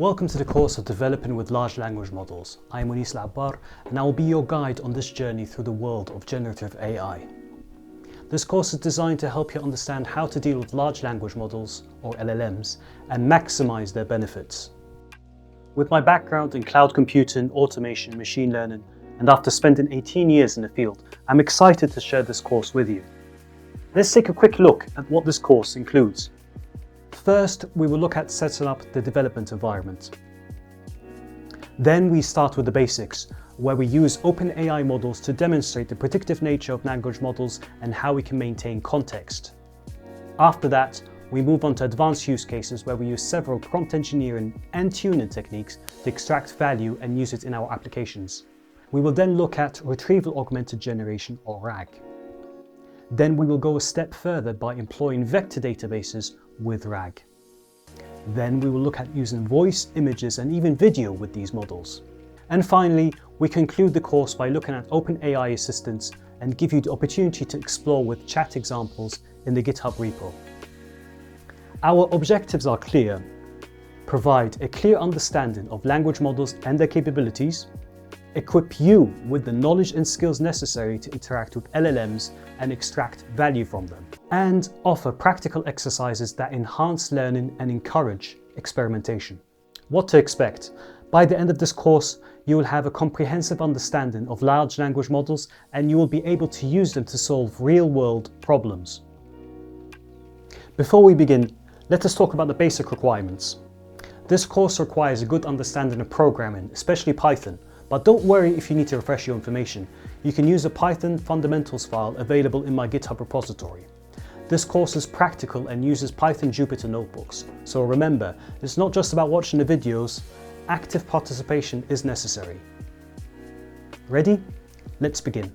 Welcome to the course of Developing with Large Language Models. I am Munis Labbar and I will be your guide on this journey through the world of generative AI. This course is designed to help you understand how to deal with large language models, or LLMs, and maximize their benefits. With my background in cloud computing, automation, machine learning, and after spending 18 years in the field, I'm excited to share this course with you. Let's take a quick look at what this course includes. First, we will look at setting up the development environment. Then we start with the basics, where we use OpenAI models to demonstrate the predictive nature of language models and how we can maintain context. After that, we move on to advanced use cases where we use several prompt engineering and tuning techniques to extract value and use it in our applications. We will then look at retrieval augmented generation, or RAG. Then we will go a step further by employing vector databases with RAG. Then we will look at using voice, images, and even video with these models. And finally, we conclude the course by looking at OpenAI assistants and give you the opportunity to explore with chat examples in the GitHub repo. Our objectives are clear: provide a clear understanding of language models and their capabilities, equip you with the knowledge and skills necessary to interact with LLMs and extract value from them, and offer practical exercises that enhance learning and encourage experimentation. What to expect? By the end of this course, you will have a comprehensive understanding of large language models and you will be able to use them to solve real-world problems. Before we begin, let us talk about the basic requirements. This course requires a good understanding of programming, especially Python. But don't worry if you need to refresh your information. You can use the Python fundamentals file available in my GitHub repository. This course is practical and uses Python Jupyter notebooks. So remember, it's not just about watching the videos, active participation is necessary. Ready? Let's begin.